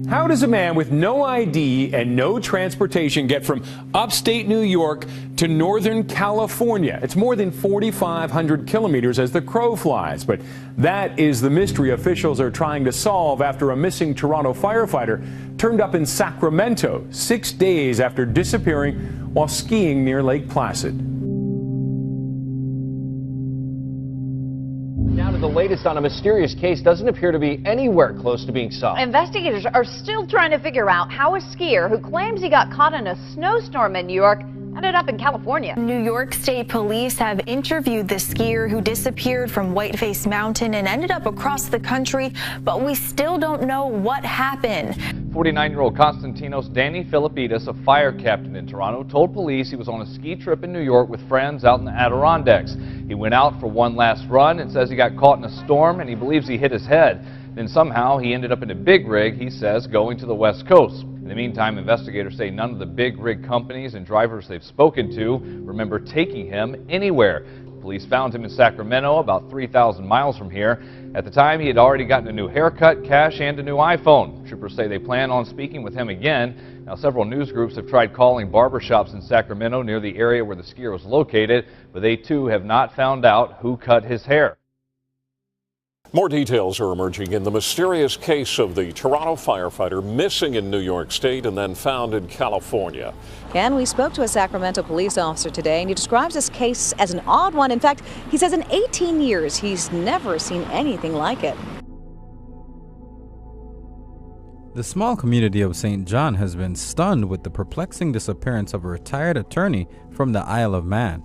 How does a man with no ID and no transportation get from upstate New York to Northern California? It's more than 4,500 kilometers as the crow flies. But that is the mystery officials are trying to solve after a missing Toronto firefighter turned up in Sacramento 6 days after disappearing while skiing near Lake Placid. Now to the latest on a mysterious case doesn't appear to be anywhere close to being solved. Investigators are still trying to figure out how a skier who claims he got caught in a snowstorm in New York ended up in California. New York State Police have interviewed the skier who disappeared from Whiteface Mountain and ended up across the country, but we still don't know what happened. 49-year-old Konstantinos Danny Philippidis, a fire captain in Toronto, told police he was on a ski trip in New York with friends out in the Adirondacks. He went out for one last run and says he got caught in a storm and he believes he hit his head. Then somehow he ended up in a big rig, he says, going to the West Coast. In the meantime, investigators say none of the big rig companies and drivers they've spoken to remember taking him anywhere. Police found him in Sacramento, about 3,000 miles from here. At the time, he had already gotten a new haircut, cash, and a new iPhone. Troopers say they plan on speaking with him again. Now, several news groups have tried calling barbershops in Sacramento near the area where the skier was located, but they too have not found out who cut his hair. More details are emerging in the mysterious case of the Toronto firefighter missing in New York State and then found in California. And we spoke to a Sacramento police officer today, and he describes this case as an odd one. In fact, he says in 18 years, he's never seen anything like it. The small community of St. John has been stunned with the perplexing disappearance of a retired attorney from the Isle of Man.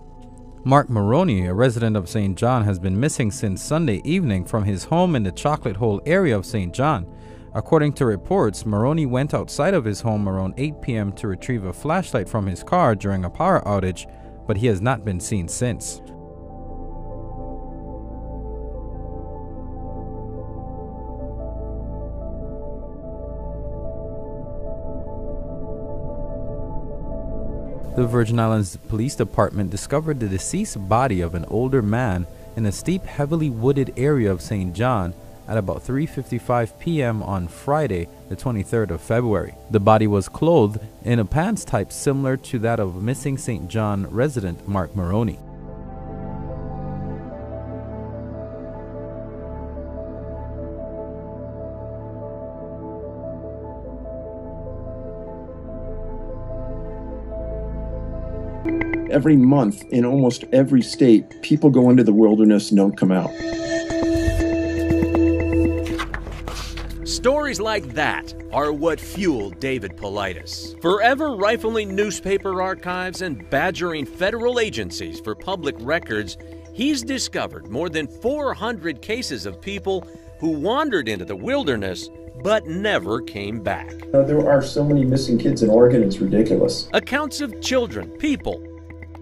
Mark Maroney, a resident of St. John, has been missing since Sunday evening from his home in the Chocolate Hole area of St. John. According to reports, Maroney went outside of his home around 8 p.m. to retrieve a flashlight from his car during a power outage, but he has not been seen since. The Virgin Islands Police Department discovered the deceased body of an older man in a steep, heavily wooded area of St. John at about 3:55 p.m. on Friday, the 23rd of February. The body was clothed in a pants type similar to that of missing St. John resident Mark Maroney. Every month in almost every state, people go into the wilderness and don't come out. Stories like that are what fueled David Paulides. Forever rifling newspaper archives and badgering federal agencies for public records, he's discovered more than 400 cases of people who wandered into the wilderness but never came back. There are so many missing kids in Oregon, it's ridiculous. Accounts of children, people,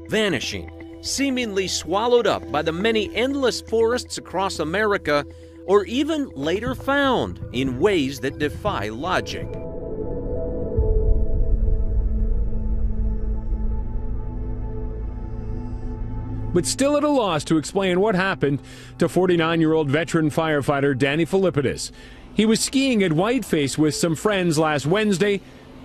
vanishing, seemingly swallowed up by the many endless forests across America, or even later found in ways that defy logic. But still at a loss to explain what happened to 49-year-old veteran firefighter Danny Philippidis. He was skiing at Whiteface with some friends last Wednesday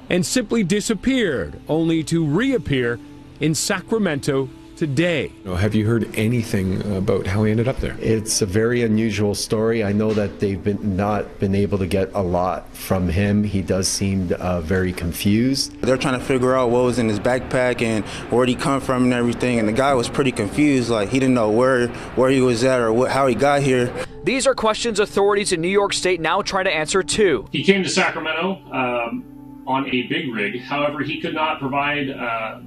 and simply disappeared, only to reappear in Sacramento today. Have you heard anything about how he ended up there? It's a very unusual story. I know that they've not been able to get a lot from him. He does seem very confused. They're trying to figure out what was in his backpack and where'd he come from and everything. And the guy was pretty confused, like he didn't know where he was at or how he got here. These are questions authorities in New York State now try to answer too. He came to Sacramento on a big rig. However, he could not provide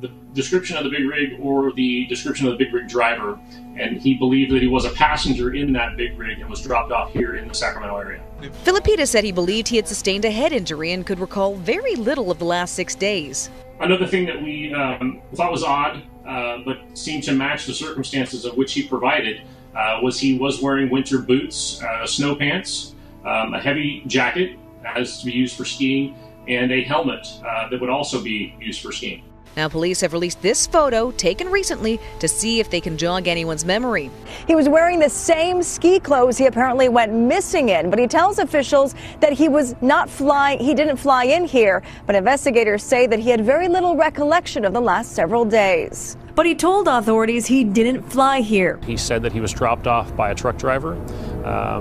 the description of the big rig or the description of the big rig driver, and he believed that he was a passenger in that big rig and was dropped off here in the Sacramento area. Philippidis said he believed he had sustained a head injury and could recall very little of the last 6 days. Another thing that we thought was odd, but seemed to match the circumstances of which he provided, was he was wearing winter boots, snow pants, a heavy jacket that has to be used for skiing, and a helmet that would also be used for skiing. Now, police have released this photo taken recently to see if they can jog anyone's memory. He was wearing the same ski clothes he apparently went missing in, but he tells officials that he didn't fly in here, but investigators say that he had very little recollection of the last several days. But he told authorities he didn't fly here. He said that he was dropped off by a truck driver,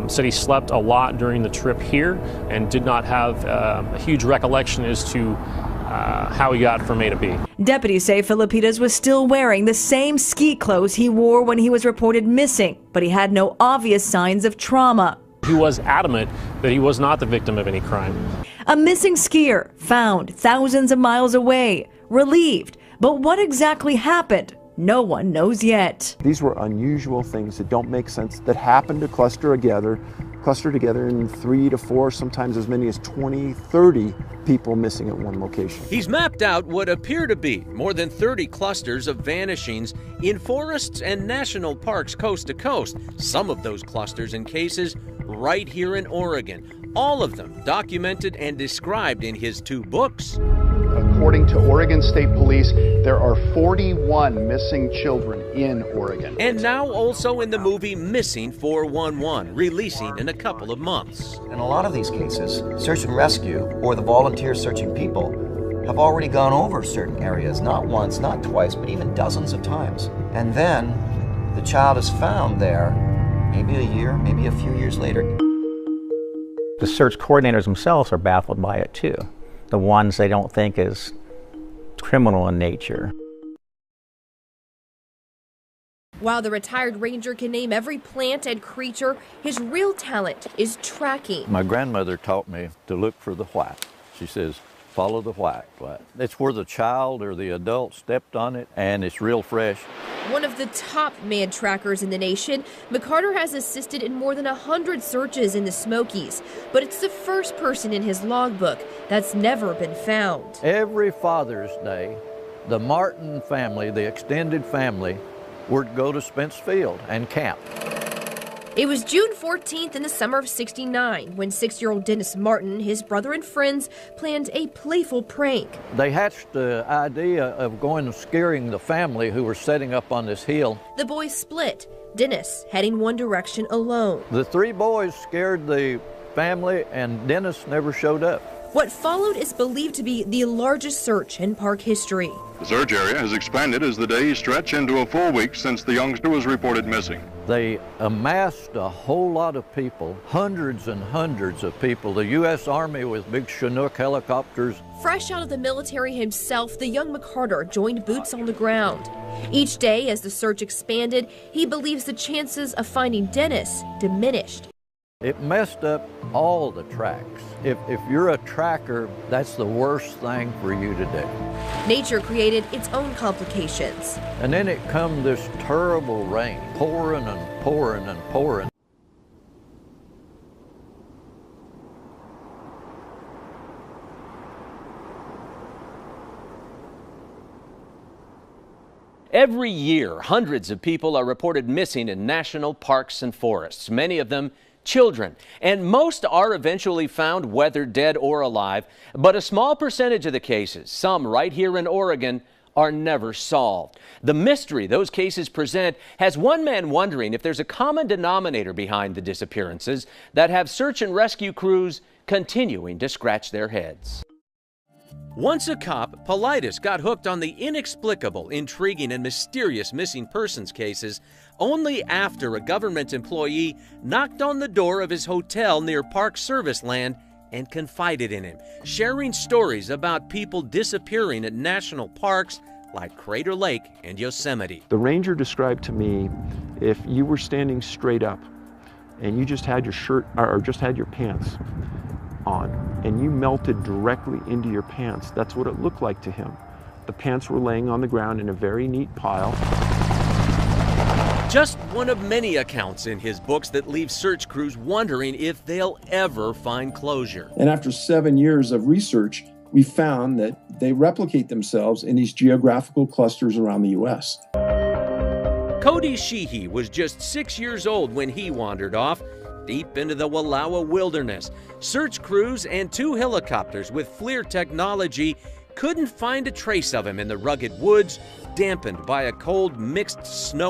said he slept a lot during the trip here, and did not have a huge recollection as to how he got from A to B. Deputies say Filipides was still wearing the same ski clothes he wore when he was reported missing, but he had no obvious signs of trauma. He was adamant that he was not the victim of any crime. A missing skier found thousands of miles away, relieved. But what exactly happened? No one knows yet. These were unusual things that don't make sense that happen to cluster together in 3 to 4, sometimes as many as 20, 30 people missing at one location. He's mapped out what appear to be more than 30 clusters of vanishings in forests and national parks coast to coast. Some of those clusters and cases right here in Oregon. All of them documented and described in his 2 books. According to Oregon State Police, there are 41 missing children in Oregon. And now also in the movie Missing 411, releasing in a couple of months. In a lot of these cases, search and rescue, or the volunteers searching people, have already gone over certain areas, not once, not twice, but even dozens of times. And then the child is found there, maybe a year, maybe a few years later. The search coordinators themselves are baffled by it too. The ones they don't think is criminal in nature. While the retired ranger can name every plant and creature, his real talent is tracking. My grandmother taught me to look for the white. She says, follow the white. It's where the child or the adult stepped on it, and it's real fresh. One of the top man trackers in the nation, McCarter has assisted in more than 100 searches in the Smokies, but it's the first person in his logbook that's never been found. Every Father's Day, the Martin family, the extended family, would go to Spence Field and camp. It was June 14th in the summer of '69 when 6-year-old Dennis Martin, his brother and friends, planned a playful prank. They hatched the idea of going and scaring the family who were setting up on this hill. The boys split, Dennis heading one direction alone. The 3 boys scared the family, and Dennis never showed up. What followed is believed to be the largest search in park history. The search area has expanded as the days stretch into a full week since the youngster was reported missing. They amassed a whole lot of people, hundreds and hundreds of people. The U.S. Army with big Chinook helicopters. Fresh out of the military himself, the young McCarter joined boots on the ground. Each day, as the search expanded, he believes the chances of finding Dennis diminished. It messed up all the tracks. If you're a tracker, that's the worst thing for you to do. Nature created its own complications. And then it come this terrible rain, pouring and pouring and pouring. Every year, hundreds of people are reported missing in national parks and forests, many of them children, and most are eventually found, whether dead or alive, but a small percentage of the cases, some right here in Oregon, are never solved. The mystery those cases present has one man wondering if there's a common denominator behind the disappearances that have search and rescue crews continuing to scratch their heads. Once a cop, Politis got hooked on the inexplicable, intriguing, and mysterious missing persons cases only after a government employee knocked on the door of his hotel near Park Service land and confided in him, sharing stories about people disappearing at national parks like Crater Lake and Yosemite. The ranger described to me, if you were standing straight up and you just had your shirt or just had your pants on and you melted directly into your pants, that's what it looked like to him. The pants were laying on the ground in a very neat pile. Just one of many accounts in his books that leave search crews wondering if they'll ever find closure. And after 7 years of research, we found that they replicate themselves in these geographical clusters around the U.S. Cody Sheehy was just 6 years old when he wandered off deep into the Wallowa wilderness. Search crews and 2 helicopters with FLIR technology couldn't find a trace of him in the rugged woods, dampened by a cold mixed snow.